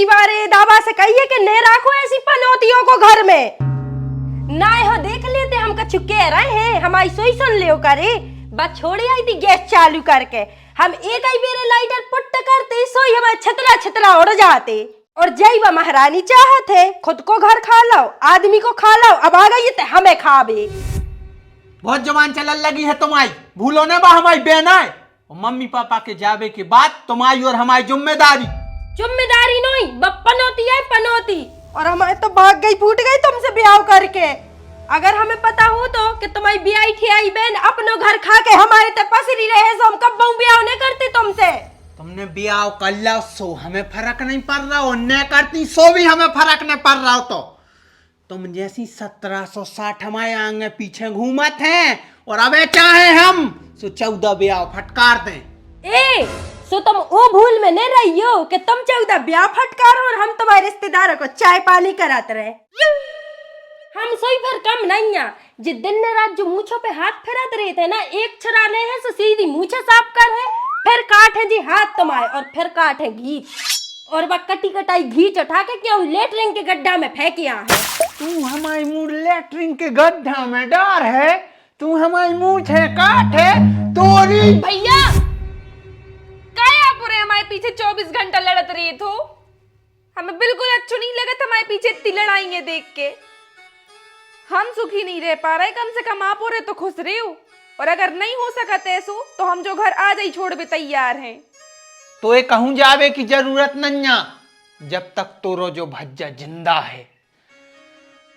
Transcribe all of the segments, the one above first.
कितनी बार ये दावा से कहिए कि नहीं रखो ऐसी पनौतियों को घर में। ना हो देख लेते हम कछु कह रहे हैं, हमारी सोई सुन लियो करे। बस छोड़ी आई थी गैस चालू करके, हम एक ही बेरे लाइटर पुट करते सोई हमारे छतरा छतरा उड़ जाते। और जय व महारानी चाहत है खुद को घर खा लो, आदमी को खा लो, अब आ गई तो हमें खावे। बहुत जवान चलन लगी है तुम्हारी, भूलो ना बा हमारी बहन है और मम्मी पापा के जावे के बाद तुम्हारी और हमारी जिम्मेदारी। जिम्मेदारी नहीं, पनौती है पनौती। और हमारे तो भाग गई फूट गई तुमसे ब्याह करके। अगर हमें पता हो तो कि तुम्हारी ब्याही ठियाई बहन अपनो घर खा के हमारे तक पसरी रहे तो हम कब ब्याह नहीं करते तुमसे। तुमने ब्याह कर लो सो हमें फर्क नहीं पड़ रहा, और न करती सो भी हमें फर्क नहीं पड़ रहा। तो तुम जैसी 1760 हमारे आगे पीछे घूमत हैं और अब चाहे हम सो 14 ब्याह फटकार दें। ए सो तुम वो भूल में नहीं रही हो कि तुम 14 ब्याह फटकारो और हम तुम्हारे रिश्तेदारों को चाय पानी कराते रहे। हम सोई फिर कम नहीं है, जिस दिन रात जो मूछों पे हाथ फेरत रहे थे ना, एक छुराने हैं सो सीधी मूछे साफ कर है, फिर काटे जी हाथ तुम्हारे और फिर काटे घी और वह कटी कटाई घी उठा के क्यों लेटरिन के गड्ढा में फेंकिया है। तू हमारी मुंह लेटरिन के गड्ढा में डार है, तू हमारी मुंह है काट है तोरी। भैया काय आप पूरे हमारे पीछे 24 घंटा लड़त रही थो, हमें बिल्कुल अच्छा नहीं लगा था हमारे पीछे इतनी लड़ाई देख के। हम सुखी नहीं रह पा रहे, कम से कम आप रहे तो खुश रहे हो, और अगर नहीं हो सकते ऐसो तो हम जो घर आ जाई छोड़ भी तैयार हैं। तो ये कहूं जावे की जरूरत नहीं है जब तक तोरो जो भज्जा जिंदा है।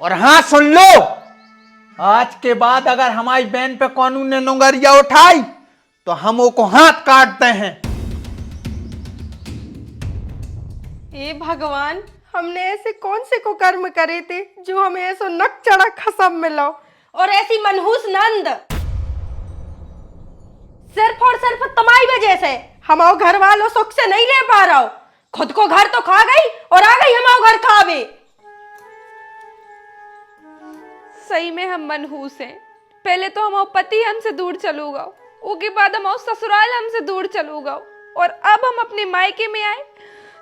और हाँ सुन लो, आज के बाद अगर हमारी बहन पे कानून ने नोंगरिया उठाई तो हम वो हाथ काटते हैं। हे भगवान, हमने ऐसे कौन से को कर्म करे थे जो हमें ऐसा नक चढ़ा खसम मिलो और ऐसी मनहूस नंद। सिर्फ और सिर्फ तुम्हारी वजह से हमारे घर वालों सुख से नहीं रह पा रहा हो। खुद को घर तो खा गई और आ गई हमारे घर खावे। सही में हम मनहूस हैं। पहले तो हमारा पति हमसे दूर चलूगा, उसके बाद हमारा ससुराल हमसे दूर चलूगा, और अब हम अपने मायके में आए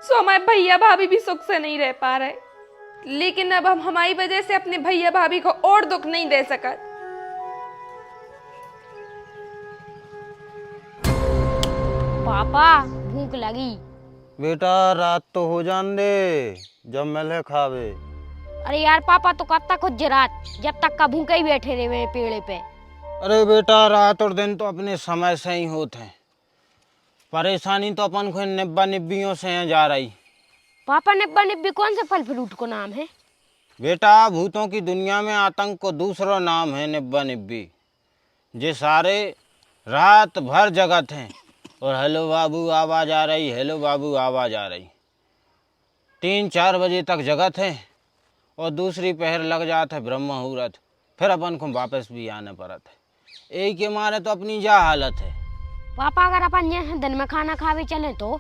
सो हमारे भैया भाभी भी सुख से नहीं रह पा रहे। लेकिन अब हम हमारी वजह से अपने भैया भाभी को और दुख नहीं दे सका। पापा भूख लगी। बेटा रात तो हो जान दे जब मिले खावे। अरे यार पापा तो कब तक हो रात, जब तक का भूखे ही बैठे रहे पेड़े पे। अरे बेटा रात और दिन तो अपने समय से ही होते हैं, परेशानी तो अपन को निब्बा निब्बियों से है जा रही। पापा निब्बा निब्बी कौन से फल फ्रूट को नाम है? बेटा भूतों की दुनिया में आतंक को दूसरा नाम है निब्बा निब्बी। जे सारे रात भर जगत हैं और हेलो बाबू आवाज़ आ रही, हेलो बाबू आवाज़ आ रही, 3-4 बजे तक जगत है और दूसरी पहर लग जाता है ब्रह्म मुहूर्त, फिर अपन को वापस भी आने पड़त है। एक के मारे तो अपनी जा हालत है। पापा अगर अपन यहाँ दिन में खाना खावे चले तो?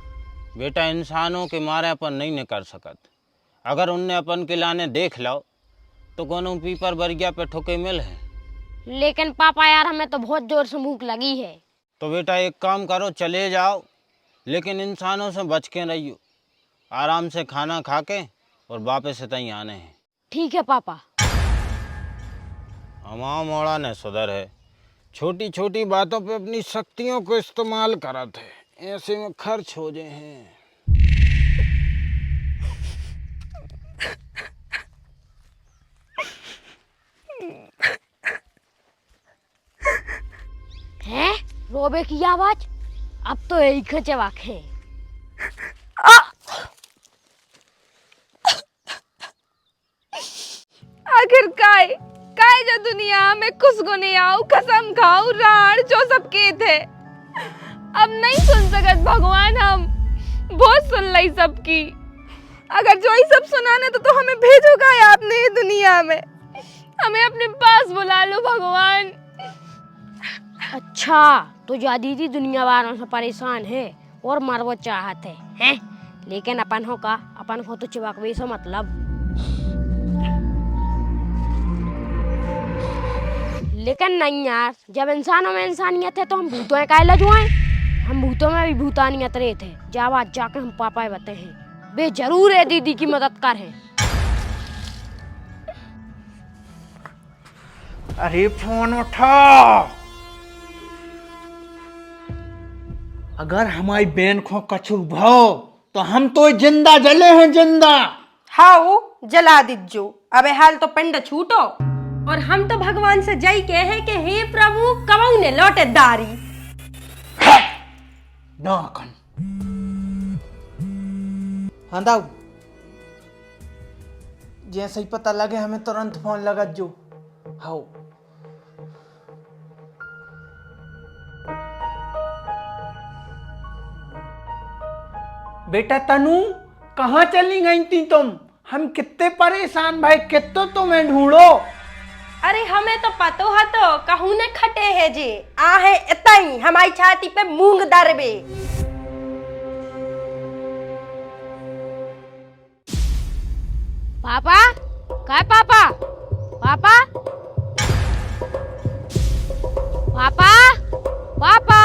बेटा इंसानों के मारे अपन नहीं न कर सकत। अगर उनने अपन के लाने देख लो तो कोनो पीपर बरगिया पे ठोके मिल है। लेकिन पापा यार हमें तो बहुत जोर से भूख लगी है। तो बेटा एक काम करो, चले जाओ, लेकिन इंसानों से बच के रहियो। आराम से खाना खा के और वापस से तहीं आने हैं। ठीक है पापा। हमारा मोड़ा ने सुधर है, छोटी छोटी बातों पे अपनी शक्तियों को इस्तेमाल करते हैं, ऐसे में खर्च हो जाए हैं। हैं? रोबे की आवाज? अब तो यही खचवाक है। आखिर काय जो दुनिया में कुछ गुने आओ कसम खाओ राण जो सबके थे। अब नहीं सुन सकत भगवान, हम बहुत सुन ली सबकी। अगर जो ही सब सुनाने तो हमें भेजोगा आपने दुनिया में, हमें अपने पास बुला लो भगवान। अच्छा तो जो दीदी दुनिया वालों से परेशान है और मरवो चाहते हैं, लेकिन अपन को तो चिपकवे से मतलब। लेकिन नहीं यार, जब इंसानों में इंसानियत है तो हम भूतों काहे लजुआएं? हम भूतों में भी भूतानियत रहे थे। जावा जाके हम पापा बते हैं। वे जरूर है दीदी की मदद करें। अरे फोन उठाओ। अगर हमारी बहन को कछु भाव तो हम तो जिंदा जले हैं, जिंदा। हाउ जला दीजो, अबे हाल तो पिंड छूटो। और हम तो भगवान से जय के हैं कि हे प्रभु कबू ने लौटे दारी। नाकन हाँ दाऊ, जैसे ही पता लगे हमें तुरंत फोन लगा जो। हाउ बेटा तनु, कहाँ चली गई थी तुम? हम कितने परेशान भाई, कितो तुम्हें ढूंढो। अरे हमें तो पतो है तो कहूँ ने खटे है जे आ है इतना ही हमारी छाती पे मूंग दरबे। पापा काय पापा पापा पापा पापा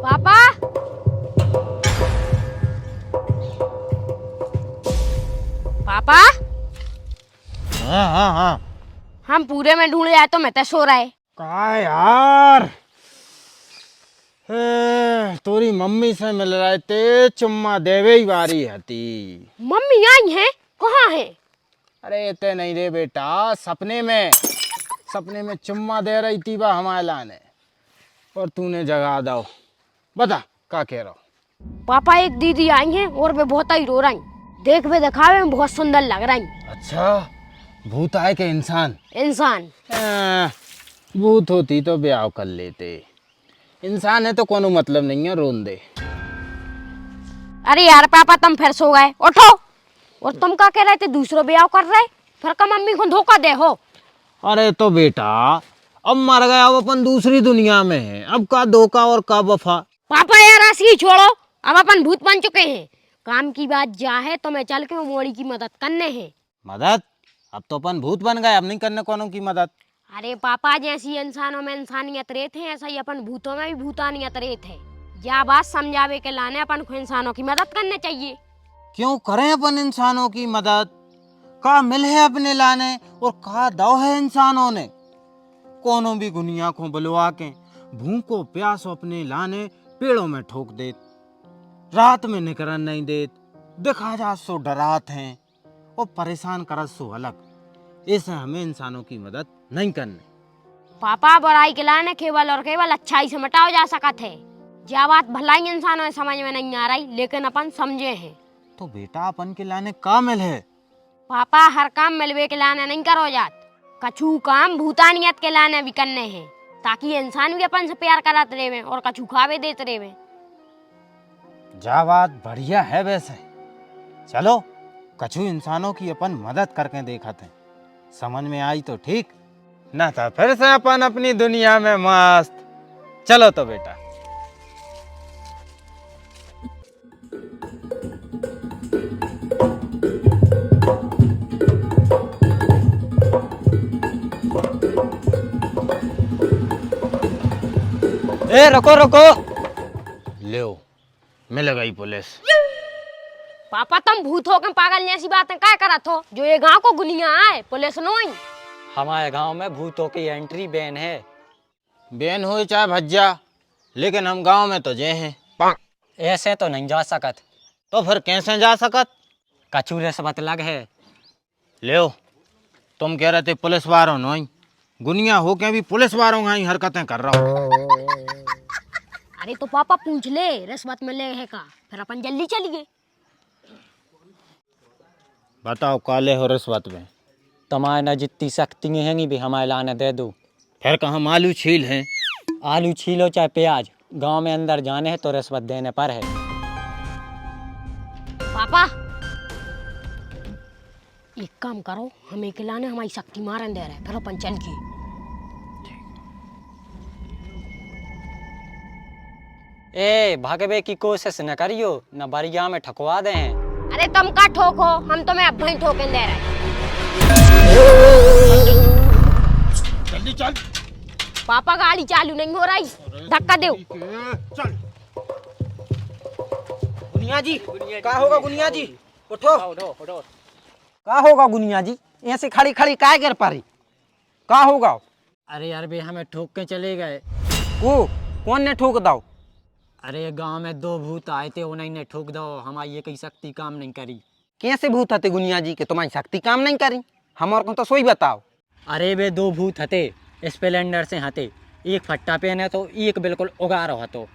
पापा पापा हाँ हाँ हाँ। हम पूरे में ढूंढ जाए तो मैं तो सो रहा है। का यार, तोरी मम्मी से मिल रहे थे, चुम्मा देवे ही बारी हती। मम्मी आई हैं? कहाँ है? अरे इतने नहीं रे बेटा, सपने में चुम्मा दे रही थी बा हमारे लाने, और तूने जगा दो। बता क्या कह रहा हूँ। पापा एक दीदी आई हैं और वे बहुत ही रो रही, देख वे दिखावे में बहुत सुंदर लग रही। अच्छा, भूत आए के इंसान? इंसान। भूत होती तो ब्याह कर लेते, इंसान है तो कोनो मतलब नहीं है, रोन दे। अरे यार पापा तुम फिर सो गए, उठो। और तुम क्या कह रहे थे दूसरों ब्याह कर रहे, फिर का मम्मी को धोखा दे हो। अरे तो बेटा अब मर गया, अब अपन दूसरी दुनिया में है, अब का धोखा और का वफा। पापा यार ऐसी छोड़ो, अब अपन भूत बन चुके हैं। काम की बात जा है तो मैं चल के मोड़ी की मदद करने हैं। मदद? अब तो अपन भूत बन गए, अब नहीं करने कोनो की मदद। अरे पापा जैसी इंसानों में इंसानियत रहते हैं, ऐसा ही अपन भूतों में भी भूतानियत रहते है। यह बात समझावे के लाने अपन को इंसानों की मदद करने चाहिए। क्यों करें अपन इंसानों की मदद? का मिल है अपने लाने और का दो है इंसानों ने? कोनो भी गुनिया को बुलवा के भूखो प्यासो अपने लाने पेड़ों में ठोक देत, रात में निकलन नहीं देत, दिखा जा सो डरात हैं और परेशान करत सो अलग। ऐसे हमें इंसानों की मदद नहीं करने। पापा बुराई के लाने केवल और केवल अच्छाई से मिटाओ जा सकत है। यह बात भलाई इंसानों में समझ में नहीं आ रही, लेकिन अपन समझे हैं। तो बेटा अपन के लाने का मिल है? पापा हर काम मिलवे के लाने नहीं करो जात, कछु काम भूतानियत के लाने भी करने हैं, ताकि इंसान भी अपन से प्यार करत रहे और कछु खावे देते रहे। जा बात बढ़िया है वैसे, चलो कछु इंसानों की अपन मदद करके देखत हैं, समझ में आई तो ठीक, ना था फिर से अपन अपनी दुनिया में मस्त। चलो तो बेटा। ए रुको रुको, लो मिल गई पुलिस। पापा तुम भूत हो के पागल जैसी बातें क्या करत हो? जो ये गांव को गुनिया आए पुलिस नहीं। हमारे गांव में भूतों की एंट्री बैन है। बैन हो चाहे भज्जा, लेकिन हम गांव में तो जे हैं। ऐसे तो नहीं जा सकत। तो फिर कैसे जा सकत? कछु रिश्वत लग है। लो तुम कह रहे थे पुलिस वालों नहीं, गुनिया हो के भी पुलिस वालों की हरकतें कर रहा हूँ। अरे तो पापा पूछ ले रिश्वत मिले है का, फिर अपन जल्दी चलिए। बताओ काले हो रिश्वत में? तुम्हारे न जितनी शक्ति हैंगी भी हमारे लाने दे दो। फिर कहाँ आलू छील हैं? आलू छीलो चाहे प्याज, गांव में अंदर जाने है तो रिश्वत देने पर है। पापा एक काम करो, हमें के लाने हमारी शक्ति मारन दे रहे, फिर अपन चल के। ए भागवे की कोशिश न करियो, न बरिया में ठकवा दे हैं। अरे तुम का ठोको, हम तुम्हें अब नहीं ठोके दे रहे। जल्दी चल। पापा गाड़ी चालू नहीं हो रही, धक्का दो। चल गुनिया जी का होगा गुनिया जी? उठो का होगा गुनिया जी? ऐसे खड़ी खड़ी काय कर पा रही? का होगा? अरे यार बे हमें ठोक के चले गए। को कौन ने ठोक दाओ? अरे गांव में 2 भूत आए थे, उन्हीं ने ठोक दो, हमारी ये कई शक्ति काम नहीं करी। कैसे भूत हते गुनिया जी के तुम्हारी शक्ति काम नहीं करी? हम और को तो सोई बताओ। अरे वे 2 भूत हते, स्प्लेंडर से हते, एक फट्टा पहने तो एक बिल्कुल उगा रहा तो।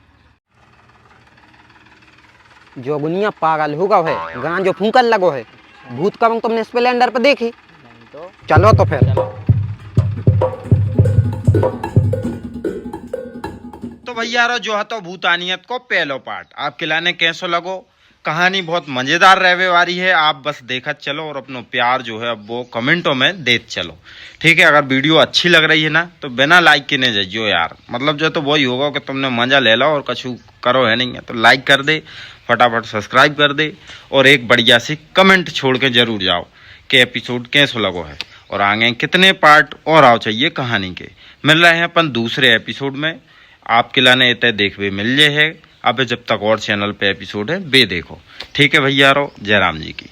जो गुनिया पागल होगा है, गां जो फूंकल लगो है, भूत कब तुमने स्प्लेंडर पर देखी? चलो तो फिर। तो भैया जो है तो भूतानियत को पहलो पार्ट आपके लाने कैसो लगो? कहानी बहुत मजेदार रहने वाली है, आप बस देखत चलो और अपनो प्यार जो है अब वो कमेंटों में देत चलो। ठीक है, अगर वीडियो अच्छी लग रही है ना तो बिना लाइक के नहीं जाइयो यार, मतलब जो तो वही होगा कि तुमने मजा ले लो और कछु करो है नहीं है तो लाइक कर दे, फटाफट सब्सक्राइब कर दे और एक बढ़िया सी कमेंट छोड़ के जरूर जाओ कि एपिसोड कैसो लगो है और आगे कितने पार्ट और आओ चाहिए कहानी के। मिल रहे हैं अपन दूसरे एपिसोड में, आपके लाने इतने देखवे मिल जाए है। अब जब तक और चैनल पे एपिसोड है बे देखो। ठीक है भैया, जय राम जी की।